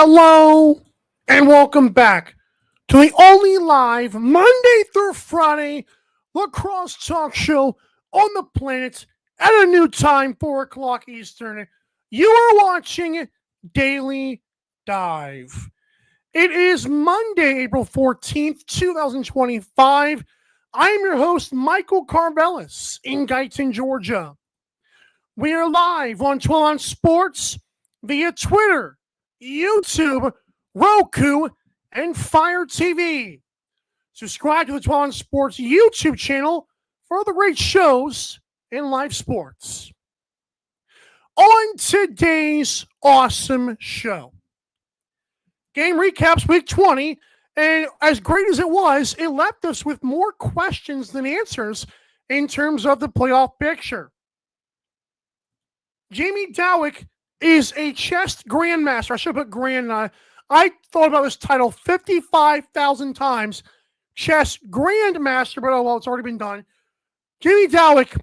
Hello and welcome back to the only live Monday through Friday lacrosse talk show on the planet at a new time, 4 o'clock Eastern. You are watching Daily Dive. It is Monday, April 14th, 2025. I am your host, Michael Carvelis in Guyton, Georgia. We are live on 12 on Sports via Twitter, YouTube, Roku, and Fire TV. Subscribe to the 12 on Sports YouTube channel for other great shows in live sports. On today's awesome show, game recaps week 20, and as great as it was, it left us with more questions than answers in terms of the playoff picture. Jamie Dawick is a chess grandmaster. I should put grand. I thought about this title 55,000 times. Chess grandmaster, but oh well, it's already been done. Jamie Dawick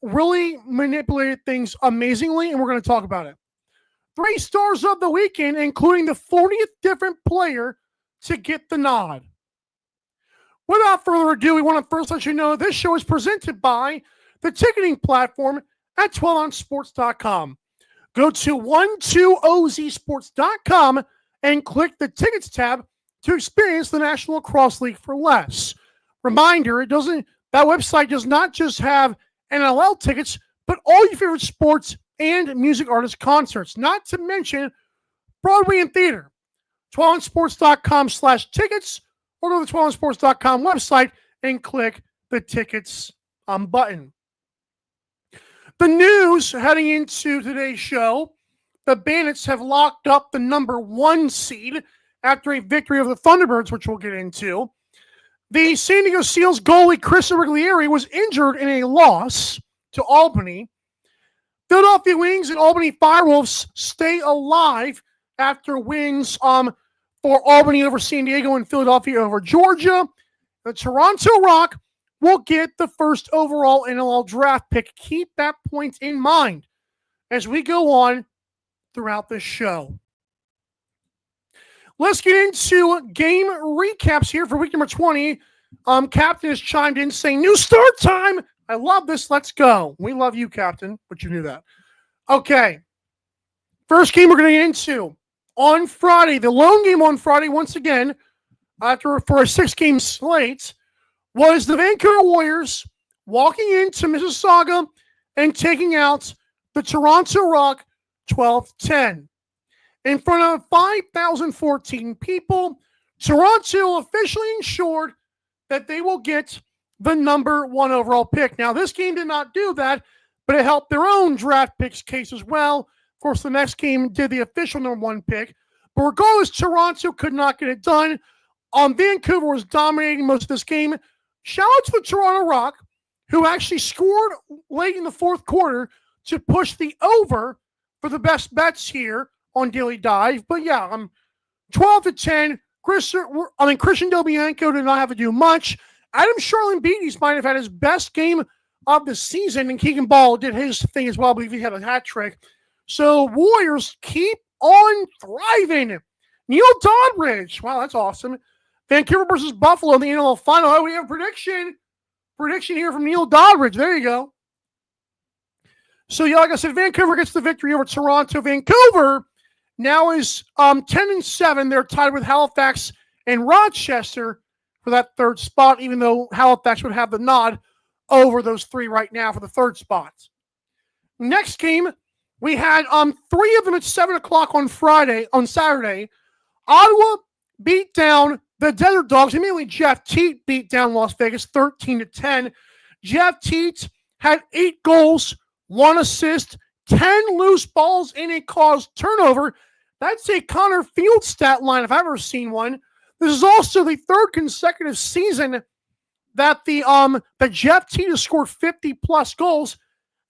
really manipulated things amazingly, and we're going to talk about it. 3 stars of the weekend, including the 40th different player to get the nod. Without further ado, we want to first let you know this show is presented by the ticketing platform at 12onsports.com. Go to 12ozsports.com and click the tickets tab to experience the National Lacrosse League for less. Reminder, that website does not just have NLL tickets, but all your favorite sports and music artist concerts, not to mention Broadway and theater. 12onsports.com/tickets, or go to the 12onsports.com website and click the tickets button. The news heading into today's show, the Bandits have locked up the number 1 seed after a victory of the Thunderbirds, which we'll get into. The San Diego Seals goalie Chris Riglieri was injured in a loss to Albany. Philadelphia Wings and Albany Firewolves stay alive after wins for Albany over San Diego and Philadelphia over Georgia. The Toronto Rock will get the first overall NLL draft pick. Keep that point in mind as we go on throughout this show. Let's get into game recaps here for week number 20. Captain has chimed in saying, new start time. I love this. Let's go. We love you, Captain, but you knew that. Okay. First game we're going to get into on Friday. The lone game on Friday, once again, for a 6-game slate, was the Vancouver Warriors walking into Mississauga and taking out the Toronto Rock 12-10. In front of 5,014 people, Toronto officially ensured that they will get the number 1 overall pick. Now, this game did not do that, but it helped their own draft picks case as well. Of course, the next game did the official number 1 pick. But regardless, Toronto could not get it done. Vancouver was dominating most of this game. Shout out to the Toronto Rock, who actually scored late in the 4th quarter to push the over for the best bets here on Daily Dive. But yeah, 12-10. Christian Delbianco did not have to do much. Adam Charlene-Beatties might have had his best game of the season, and Keegan Ball did his thing as well. I believe he had a hat trick. So Warriors keep on thriving. Neil Doddridge. Wow, that's awesome. Vancouver versus Buffalo in the NLL final. Oh, we have a prediction here from Neil Doddridge. There you go. So, yeah, like I said, Vancouver gets the victory over Toronto. Vancouver now is 10-7. They're tied with Halifax and Rochester for that 3rd spot, even though Halifax would have the nod over those 3 right now for the 3rd spot. Next game, we had 3 of them at 7 o'clock on Saturday. Ottawa beat down the Desert Dogs. Immediately, Jeff Teat beat down Las Vegas 13-10. Jeff Teat had 8 goals, 1 assist, 10 loose balls, and a caused turnover. That's a Connor Field stat line if I've ever seen one. This is also the 3rd consecutive season that that Jeff Teat has scored 50-plus goals.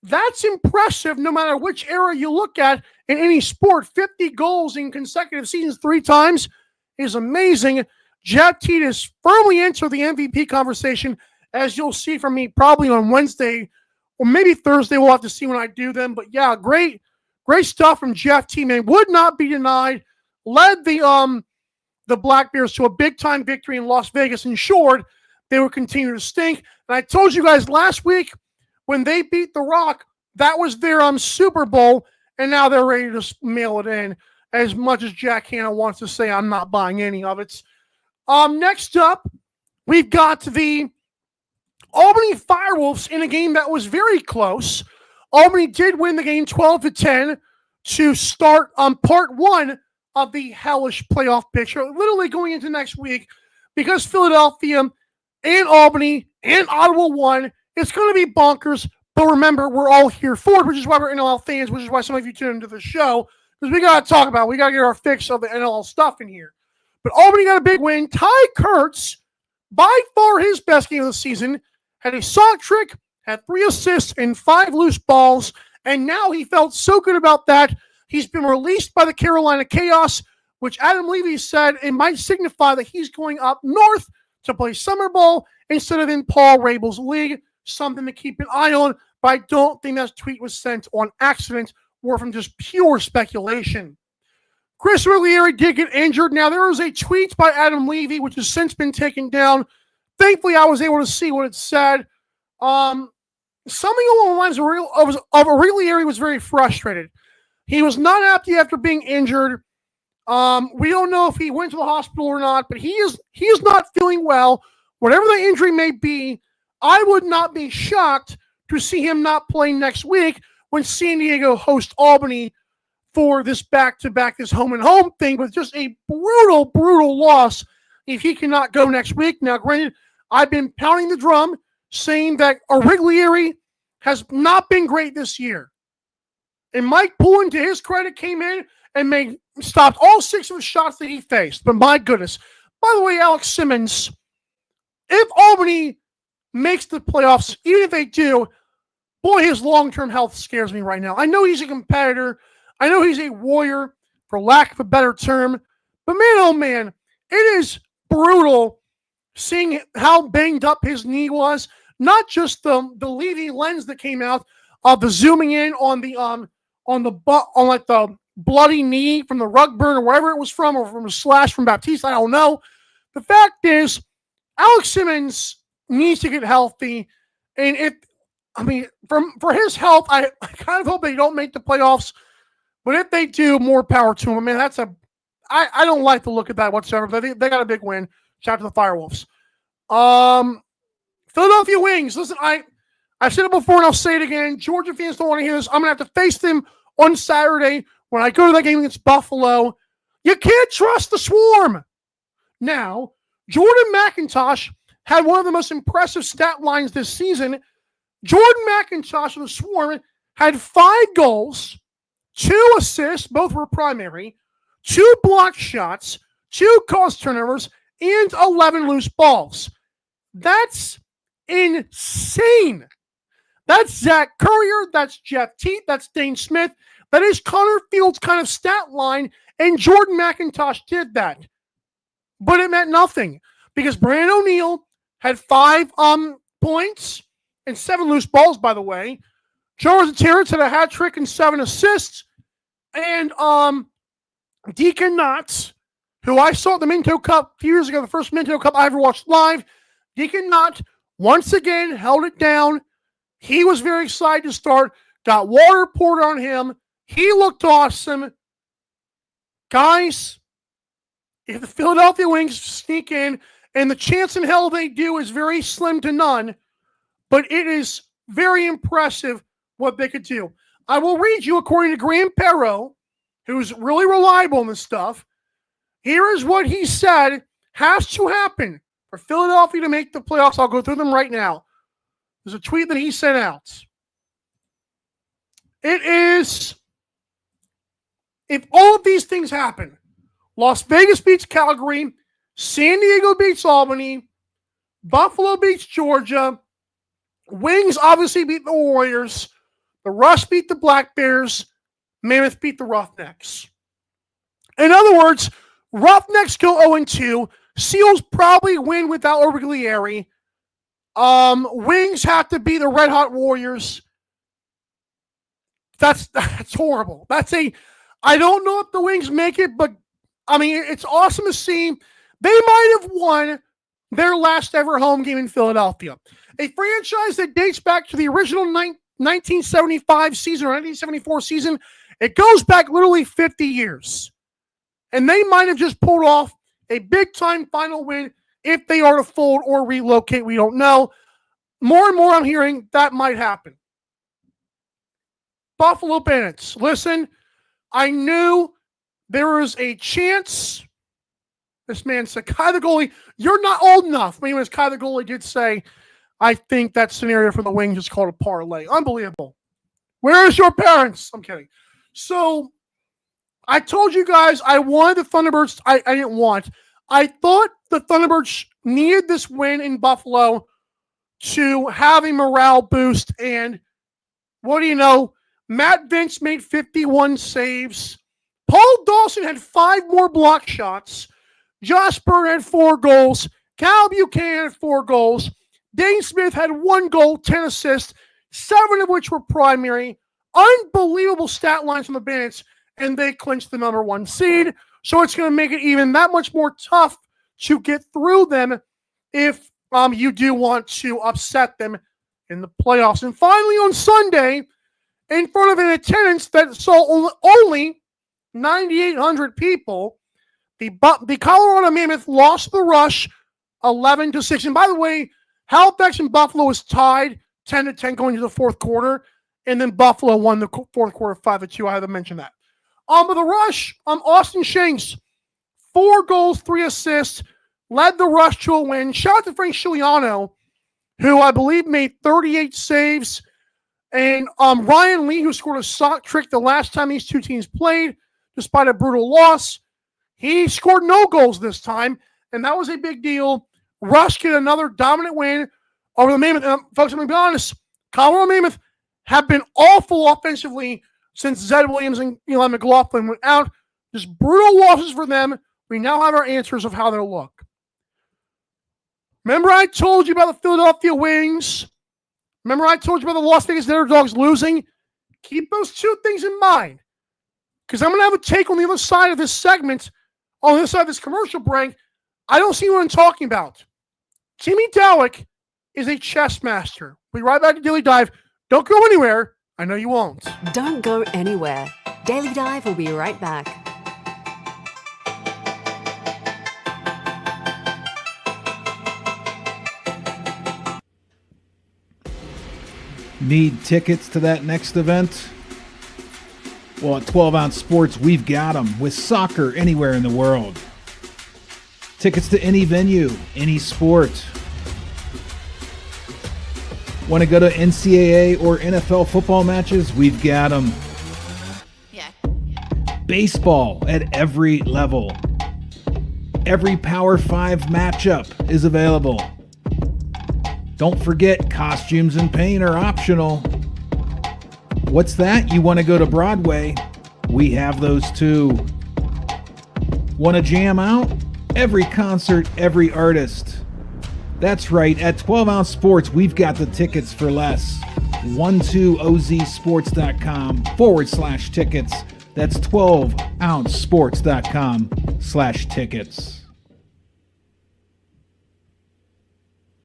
That's impressive no matter which era you look at in any sport. 50 goals in consecutive seasons 3 times is amazing. Jeff Teat is firmly entered the MVP conversation, as you'll see from me probably on Wednesday or maybe Thursday. We'll have to see when I do them. But yeah, great stuff from Jeff Teat, man. Would not be denied. led the Black Bears to a big-time victory in Las Vegas, ensured they would continue to stink. And I told you guys last week when they beat The Rock, that was their Super Bowl, and now they're ready to mail it in. As much as Jack Hanna wants to say, I'm not buying any of it. Next up, we've got the Albany Firewolves in a game that was very close. Albany did win the game 12-10 to start part one of the hellish playoff picture, literally going into next week, because Philadelphia and Albany and Ottawa won. It's going to be bonkers, but remember, we're all here for it, which is why we're NLL fans, which is why some of you tune into the show, because we got to talk about it. We got to get our fix of the NLL stuff in here. But Albany got a big win. Ty Kurtz, by far his best game of the season, had a sock trick, had 3 assists and 5 loose balls, and now he felt so good about that, he's been released by the Carolina Chaos, which Adam Levy said it might signify that he's going up north to play summer ball instead of in Paul Rabel's league. Something to keep an eye on, but I don't think that tweet was sent on accident or from just pure speculation. Chris Riglieri did get injured. Now, there was a tweet by Adam Levy, which has since been taken down. Thankfully, I was able to see what it said. Something along the lines of Riglieri was very frustrated. He was not happy after being injured. We don't know if he went to the hospital or not, but he is not feeling well. Whatever the injury may be, I would not be shocked to see him not playing next week when San Diego hosts Albany for this back-to-back, this home-and-home thing, with just a brutal, brutal loss if he cannot go next week. Now, granted, I've been pounding the drum saying that Riglieri has not been great this year. And Mike Pullen, to his credit, came in and stopped all 6 of the shots that he faced. But my goodness. By the way, Alex Simmons, if Albany makes the playoffs, even if they do, boy, his long-term health scares me right now. I know he's a competitor. I know he's a warrior, for lack of a better term. But man, oh man, it is brutal seeing how banged up his knee was. Not just the Levy lens that came out of the zooming in on the bloody knee from the rug burn or wherever it was from, or from a slash from Baptiste. I don't know. The fact is, Alex Simmons needs to get healthy, and for his health, I kind of hope they don't make the playoffs. But if they do, more power to them. Man, I don't like the look at that whatsoever. They got a big win. Shout out to the Firewolves. Philadelphia Wings. Listen, I've said it before and I'll say it again. Georgia fans don't want to hear this. I'm going to have to face them on Saturday when I go to that game against Buffalo. You can't trust the Swarm. Now, Jordan McIntosh had one of the most impressive stat lines this season. Jordan McIntosh of the Swarm had 5 goals, 2 assists, both were primary, 2 blocked shots, 2 caused turnovers, and 11 loose balls. That's insane. That's Zach Currier, that's Jeff Teat, that's Dane Smith. That is Connor Field's kind of stat line, and Jordan McIntosh did that. But it meant nothing, because Brandon O'Neill had 5 points and 7 loose balls, by the way. Charles Terrence had a hat trick and 7 assists. And Deacon Knotts, who I saw at the Minto Cup a few years ago, the first Minto Cup I ever watched live. Deacon Knott once again held it down. He was very excited to start. Got water poured on him. He looked awesome. Guys, if the Philadelphia Wings sneak in, and the chance in hell they do is very slim to none, but it is very impressive what they could do. I will read you, according to Graham Perro, who's really reliable in this stuff. Here is what he said has to happen for Philadelphia to make the playoffs. I'll go through them right now. There's a tweet that he sent out. It is, if all of these things happen, Las Vegas beats Calgary, San Diego beats Albany, Buffalo beats Georgia, Wings obviously beat the Warriors, the Rush beat the Black Bears, Mammoth beat the Roughnecks. In other words, Roughnecks go 0-2. Seals probably win without Riglieri. Wings have to be the Red Hot Warriors. That's horrible. I don't know if the Wings make it, but I mean, it's awesome to see. They might have won their last ever home game in Philadelphia. A franchise that dates back to the original 1975 season or 1974 season. It goes back literally 50 years. And they might have just pulled off a big-time final win if they are to fold or relocate. We don't know. More and more I'm hearing that might happen. Buffalo Bandits. Listen, I knew there was a chance. This man said, Kai the goalie, you're not old enough. I mean, as Kai the goalie did say, I think that scenario for the Wings is called a parlay. Unbelievable. Where is your parents? I'm kidding. So I told you guys I wanted the Thunderbirds. I didn't want. I thought the Thunderbirds needed this win in Buffalo to have a morale boost. And what do you know? Matt Vince made 51 saves. Paul Dawson had 5 more block shots. Josh Byrne had 4 goals. Cal Buchanan had 4 goals. Dane Smith had 1 goal, 10 assists, 7 of which were primary. Unbelievable stat lines from the Bandits, and they clinched the number 1 seed. So it's going to make it even that much more tough to get through them if you do want to upset them in the playoffs. And finally on Sunday, in front of an attendance that saw only 9,800 people, the Colorado Mammoth lost the Rush 11-6. And by the way, Halifax and Buffalo was tied 10-10 going into the fourth quarter, and then Buffalo won the fourth quarter 5-2. I had to mention that. But the Rush, Austin Shanks, 4 goals, 3 assists, led the Rush to a win. Shout out to Frank Scigliano, who I believe made 38 saves, and Ryan Lee, who scored a sock trick the last time these two teams played, despite a brutal loss. He scored no goals this time, and that was a big deal. Rush get another dominant win over the Mammoth. Folks, I'm going to be honest, Colorado Mammoth have been awful offensively since Zed Williams and Eli McLaughlin went out. Just brutal losses for them. We now have our answers of how they'll look. Remember I told you about the Philadelphia Wings? Remember I told you about the Las Vegas Underdogs losing? Keep those 2 things in mind, because I'm going to have a take on the other side of this segment, on the other side of this commercial break. I don't see what I'm talking about. Timmy Dawick is a chess master. We'll be right back to Daily Dive. Don't go anywhere. I know you won't. Don't go anywhere. Daily Dive will be right back. Need tickets to that next event? Well, at 12 Ounce Sports, we've got them with soccer anywhere in the world. Tickets to any venue, any sport. Want to go to NCAA or NFL football matches? We've got them. Yeah. Baseball at every level. Every Power 5 matchup is available. Don't forget, costumes and paint are optional. What's that? You want to go to Broadway? We have those too. Want to jam out? Every concert, every artist. That's right, at 12 Ounce Sports, we've got the tickets for less. 12ozsports.com/tickets. That's 12ouncesports.com/tickets.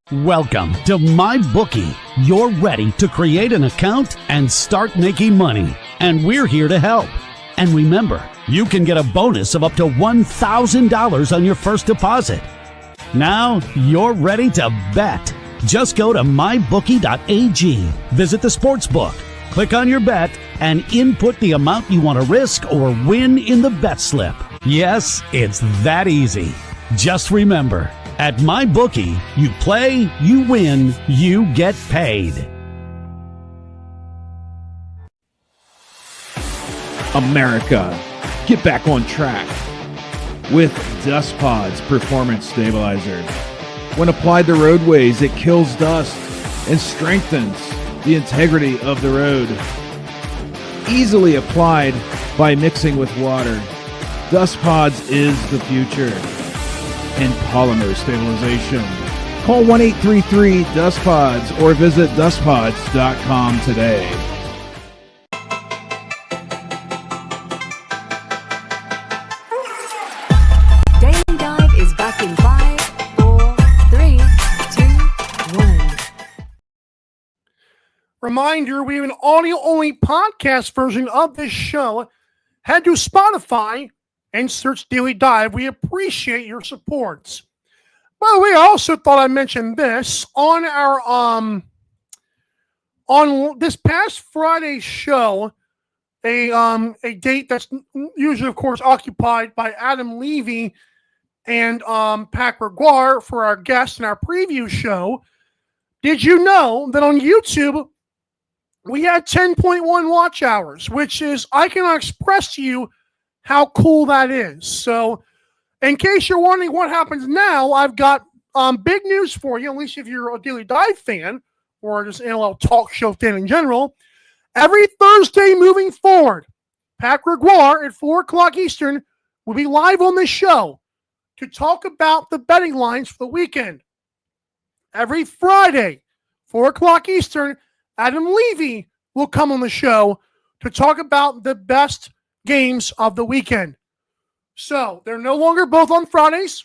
Welcome to MyBookie. You're ready to create an account and start making money, and we're here to help. And remember, you can get a bonus of up to $1,000 on your first deposit. Now you're ready to bet. Just go to mybookie.ag, visit the sportsbook, click on your bet, and input the amount you want to risk or win in the bet slip. Yes, it's that easy. Just remember, at MyBookie, you play, you win, you get paid. America, get back on track with Dust Pods Performance Stabilizer. When applied to roadways, it kills dust and strengthens the integrity of the road. Easily applied by mixing with water. Dust Pods is the future in polymer stabilization. Call 1-833-DUST-PODS or visit dustpods.com today. Reminder, we have an audio-only podcast version of this show. Head to Spotify and search Daily Dive. We appreciate your support. By the way, I also thought I'd mention this. On our on this past Friday's show, a date that's usually, of course, occupied by Adam Levy and Pat Gregoire for our guests in our preview show. Did you know that on YouTube, we had 10.1 watch hours, which is, I cannot express to you how cool that is. So, in case you're wondering what happens now, I've got big news for you, at least if you're a Daily Dive fan, or just NLL talk show fan in general. Every Thursday moving forward, Pat Gregoire at 4 o'clock Eastern will be live on this show to talk about the betting lines for the weekend. Every Friday, 4 o'clock Eastern, Adam Levy will come on the show to talk about the best games of the weekend. So they're no longer both on Fridays.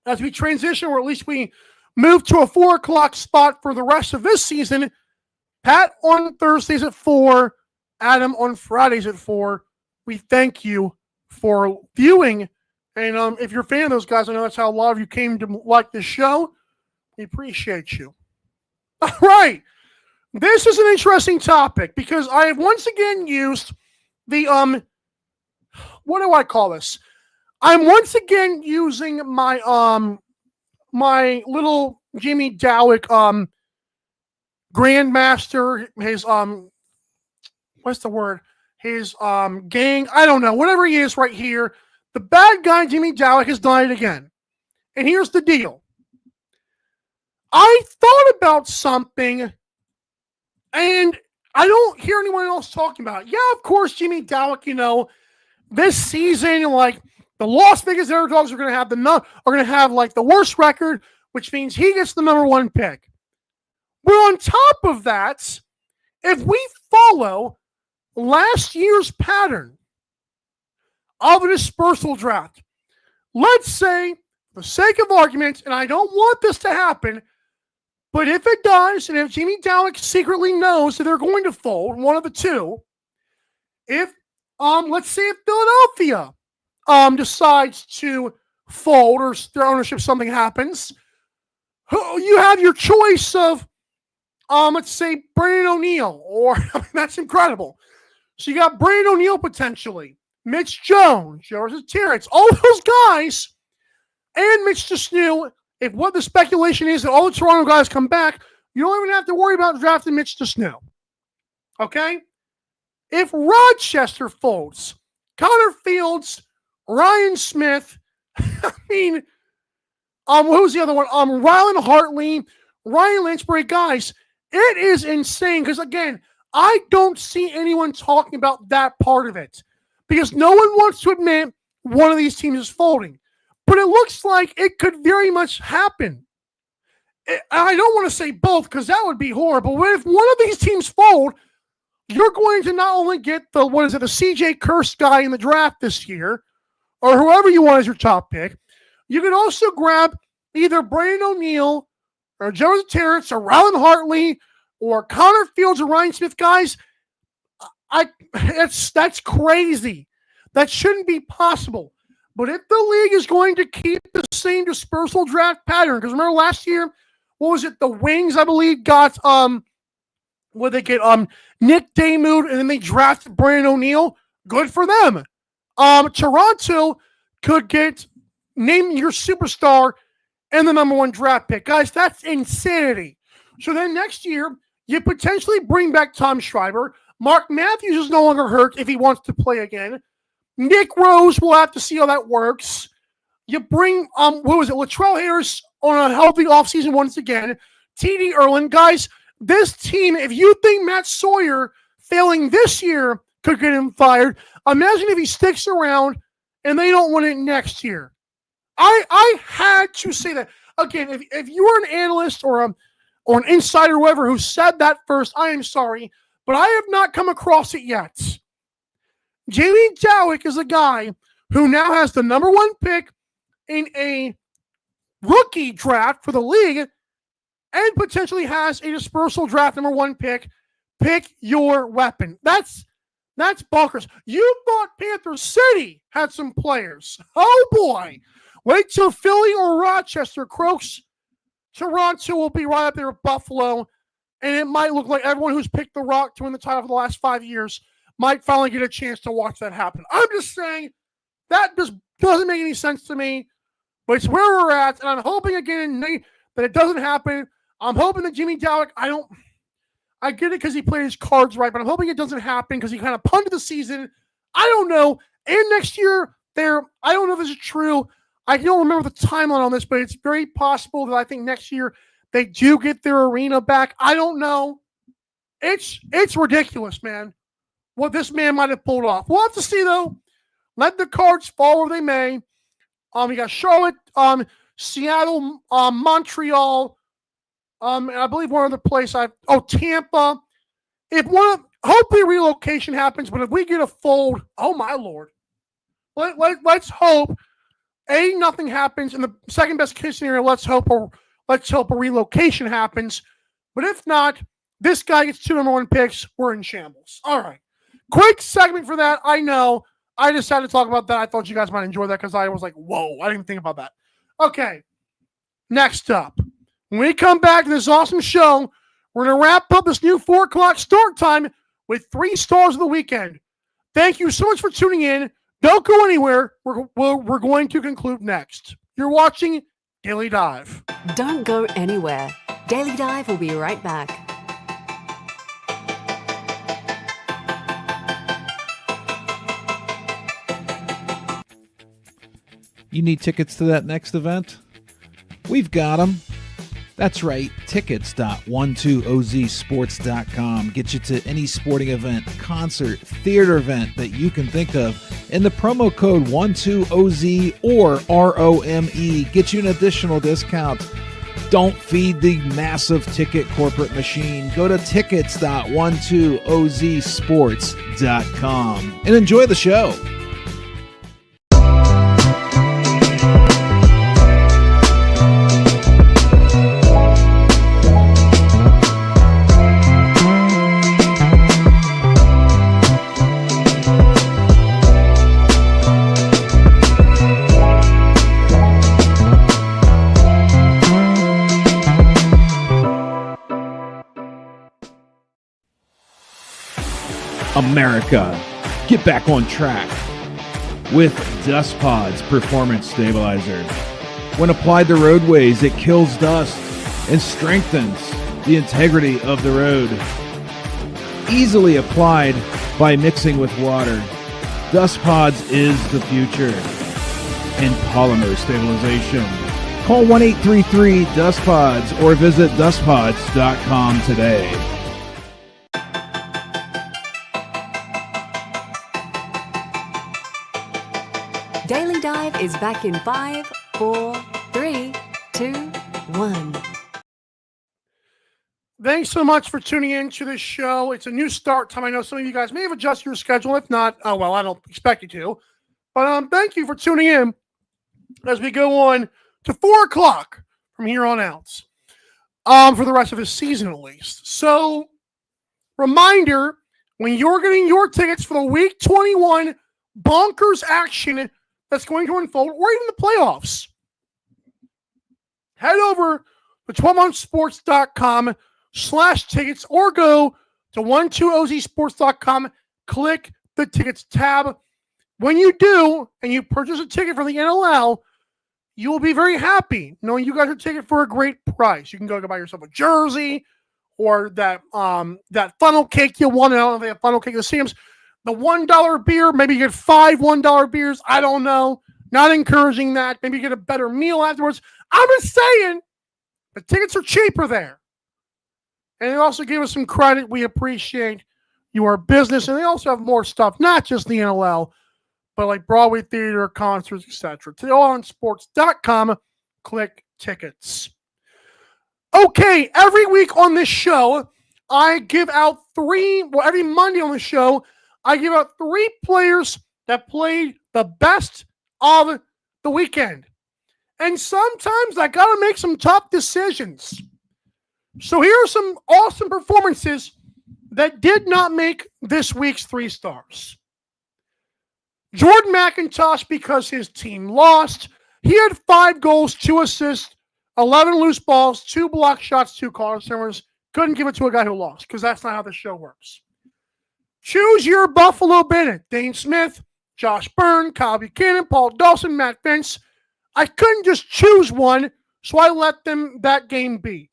As we transition, or at least we move to a 4 o'clock spot for the rest of this season, Pat on Thursdays at 4, Adam on Fridays at 4. We thank you for viewing. And if you're a fan of those guys, I know that's how a lot of you came to like this show. We appreciate you. All right. This is an interesting topic because I have once again used the, what do I call this? I'm once again using my, my little Jimmy Dawick, Grandmaster, his, what's the word? His, gang, I don't know, whatever he is right here. The bad guy, Jimmy Dawick, has done it again. And here's the deal. I thought about something, and I don't hear anyone else talking about it. Yeah, of course, Jimmy Dawick, you know, this season, like, the Las Vegas Underdogs are going to have like the worst record, which means he gets the number 1 pick. But on top of that, if we follow last year's pattern of a dispersal draft, let's say, for the sake of argument, and I don't want this to happen, but if it does, and if Jimmy Dawick secretly knows that they're going to fold, one of the two, if, let's say if Philadelphia decides to fold or their ownership, something happens, you have your choice of, let's say, Brandon O'Neill, or that's incredible. So you got Brandon O'Neill potentially, Mitch Jones, Joseph Terrence, all those guys, and Mitch DeSnew. If what the speculation is that all the Toronto guys come back, you don't even have to worry about drafting Mitch DeSnew. Okay? If Rochester folds, Connor Fields, Ryan Smith, I mean, who's the other one? Rylan Hartley, Ryan Lynchbury, guys, it is insane because, again, I don't see anyone talking about that part of it because no one wants to admit one of these teams is folding. But it looks like it could very much happen. I don't want to say both because that would be horrible. But if one of these teams fold, you're going to not only get the CJ Kirst guy in the draft this year, or whoever you want as your top pick, you can also grab either Brandon O'Neill or Joseph Terrence or Rylan Hartley or Connor Fields or Ryan Smith. Guys, that's crazy. That shouldn't be possible. But if the league is going to keep the same dispersal draft pattern, because remember last year, what was it? The Wings, I believe, got where they get Nick Damude, and then they drafted Brandon O'Neill. Good for them. Toronto could get name your superstar and the number 1 draft pick. Guys, that's insanity. So then next year, you potentially bring back Tom Schreiber. Mark Matthews is no longer hurt if he wants to play again. Nick Rose, we'll have to see how that works. You bring, Latrell Harris on a healthy offseason once again. TD Erlin. Guys, this team, if you think Matt Sawyer failing this year could get him fired, imagine if he sticks around and they don't win it next year. I had to say that. Again, if you were an analyst or an insider or whoever who said that first, I am sorry, but I have not come across it yet. Jamie Dawick is a guy who now has the number 1 pick in a rookie draft for the league, and potentially has a dispersal draft number 1 pick, pick your weapon. That's bonkers. You thought Panther City had some players. Oh boy. Wait till Philly or Rochester croaks. Toronto will be right up there with Buffalo. And it might look like everyone who's picked the Rock to win the title for the last 5 years might finally get a chance to watch that happen. I'm just saying that just doesn't make any sense to me. But it's where we're at. And I'm hoping again that it doesn't happen. I'm hoping that Jimmy Dawick, I get it because he played his cards right, but I'm hoping it doesn't happen because he kind of punted the season. I don't know. And next year, I don't know if this is true. I don't remember the timeline on this, but it's very possible that I think next year they do get their arena back. I don't know. It's ridiculous, man, what this man might have pulled off. We'll have to see, though. Let the cards fall where they may. You got Charlotte, Seattle, Montreal, and I believe one other place. Tampa. Hopefully relocation happens, but if we get a fold, oh my Lord. Let's hope nothing happens. In the second best case scenario, let's hope a relocation happens. But if not, this guy gets 2 number 1 picks. We're in shambles. All right. Quick segment for that. I know. I decided to talk about that. I thought you guys might enjoy that because I was like, whoa, I didn't think about that. Okay. Next up, when we come back to this awesome show, we're going to wrap up this new 4 o'clock start time with 3 stars of the weekend. Thank you so much for tuning in. Don't go anywhere. We're going to conclude next. You're watching Daily Dive. Don't go anywhere. Daily Dive will be right back. You need tickets to that next event? We've got them. That's right, tickets.12ozsports.com. Get you to any sporting event, concert, theater event that you can think of. And the promo code 12OZ or ROME gets you an additional discount. Don't feed the massive ticket corporate machine. Go to tickets.12ozsports.com and enjoy the show. America, get back on track with Dust Pods Performance Stabilizer. When applied to roadways, it kills dust and strengthens the integrity of the road. Easily applied by mixing with water, Dust Pods is the future in polymer stabilization. Call 1-833-DUST-PODS or visit dustpods.com today. Daily Dive is back in 5, 4, 3, 2, 1. Thanks so much for tuning in to this show. It's a new start time. I know some of you guys may have adjusted your schedule. If not, oh well, I don't expect you to. But thank you for tuning in as we go on to 4 o'clock from here on out. For the rest of the season at least. So, reminder, when you're getting your tickets for the Week 21 bonkers action that's going to unfold, or even the playoffs, head over to 12monthsports.com/tickets or go to 12ozsports.com, click the tickets tab. When you do, and you purchase a ticket for the NLL, you will be very happy knowing you got your ticket for a great price. You can go buy yourself a jersey or that funnel cake you want. I don't know if they have funnel cake at the stadiums. The $1 beer, maybe you get 5 $1 beers. I don't know. Not encouraging that. Maybe you get a better meal afterwards. I'm just saying, the tickets are cheaper there. And they also give us some credit. We appreciate your business. And they also have more stuff, not just the NLL, but like Broadway theater, concerts, etc. To allonsports.com, click tickets. Okay, every week on this show, I give out every Monday on the show, I give out 3 players that played the best of the weekend. And sometimes I got to make some tough decisions. So here are some awesome performances that did not make this week's 3 stars. Jordan McIntosh, because his team lost, he had 5 goals, 2 assists, 11 loose balls, 2 block shots, 2 corner centers. Couldn't give it to a guy who lost because that's not how the show works. Choose your Buffalo Bennett. Dane Smith, Josh Byrne, Kyle Buchanan, Paul Dawson, Matt Vince. I couldn't just choose one, so I let that game be.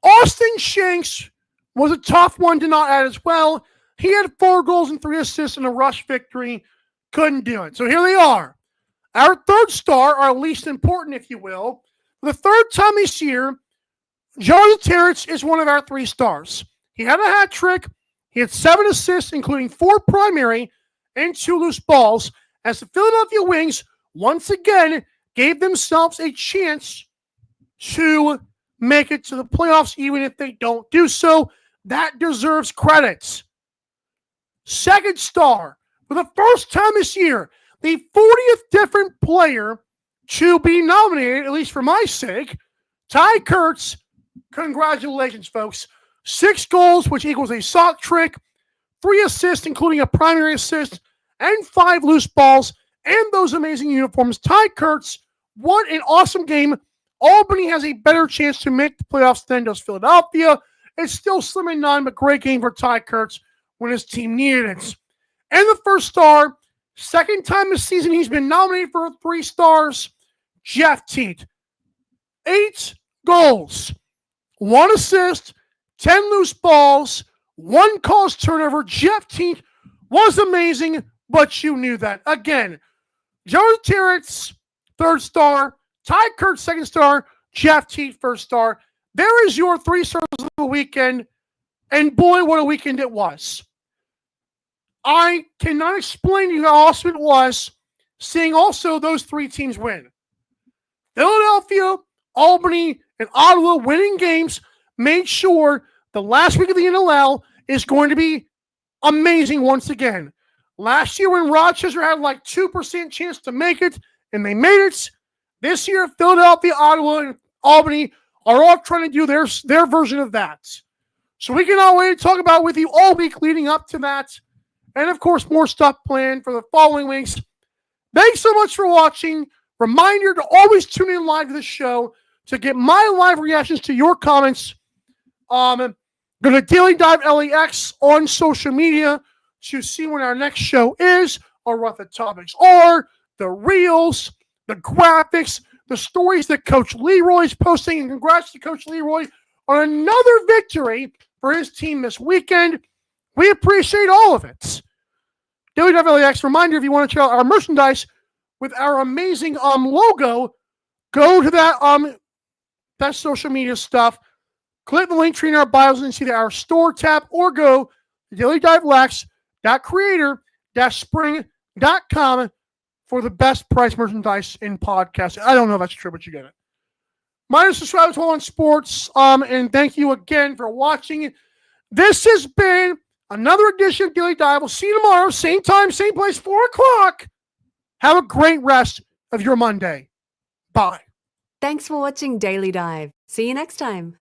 Austin Shanks was a tough one to not add as well. He had 4 goals and 3 assists in a rush victory. Couldn't do it. So here they are. Our 3rd star, our least important, if you will. For the 3rd time this year, Jonathan Terrence is one of our 3 stars. He had a hat trick. He had 7 assists, including 4 primary and 2 loose balls, as the Philadelphia Wings once again gave themselves a chance to make it to the playoffs, even if they don't do so. That deserves credits. 2nd star, for the first time this year, the 40th different player to be nominated, at least for my sake, Ty Kurtz. Congratulations, folks. 6 goals, which equals a sock trick, 3 assists, including a primary assist, and 5 loose balls, and those amazing uniforms. Ty Kurtz, what an awesome game. Albany has a better chance to make the playoffs than does Philadelphia. It's still slim and none, but great game for Ty Kurtz when his team needed it. And the 1st star, 2nd time this season he's been nominated for 3 stars, Jeff Teat. 8 goals, 1 assist, 10 loose balls, 1 caused turnover. Jeff Teat was amazing, but you knew that. Again, Jonathan Terrence, 3rd star, Ty Kurtz, 2nd star, Jeff Teat, 1st star. There is your 3 stars of the weekend, and boy, what a weekend it was. I cannot explain to you how awesome it was seeing also those 3 teams win. Philadelphia, Albany, and Ottawa winning games made sure the last week of the NLL is going to be amazing once again. Last year when Rochester had like 2% chance to make it, and they made it. This year, Philadelphia, Ottawa, and Albany are all trying to do their version of that. So we cannot wait to talk about with you all week leading up to that. And, of course, more stuff planned for the following weeks. Thanks so much for watching. Reminder to always tune in live to the show to get my live reactions to your comments. Go to Daily Dive LAX on social media to see when our next show is or what the topics are, the reels, the graphics, the stories that Coach Leroy's posting. And congrats to Coach Leroy on another victory for his team this weekend. We appreciate all of it. Daily Dive LAX, reminder, if you want to check out our merchandise with our amazing logo, go to that social media stuff. Click the link tree in our bios and see our store tab, or go to dailydivelux.creator-spring.com for the best price merchandise in podcasting. I don't know if that's true, but you get it. Minus subscribe to on Sports, and thank you again for watching. This has been another edition of Daily Dive. We'll see you tomorrow, same time, same place, 4 o'clock. Have a great rest of your Monday. Bye. Thanks for watching Daily Dive. See you next time.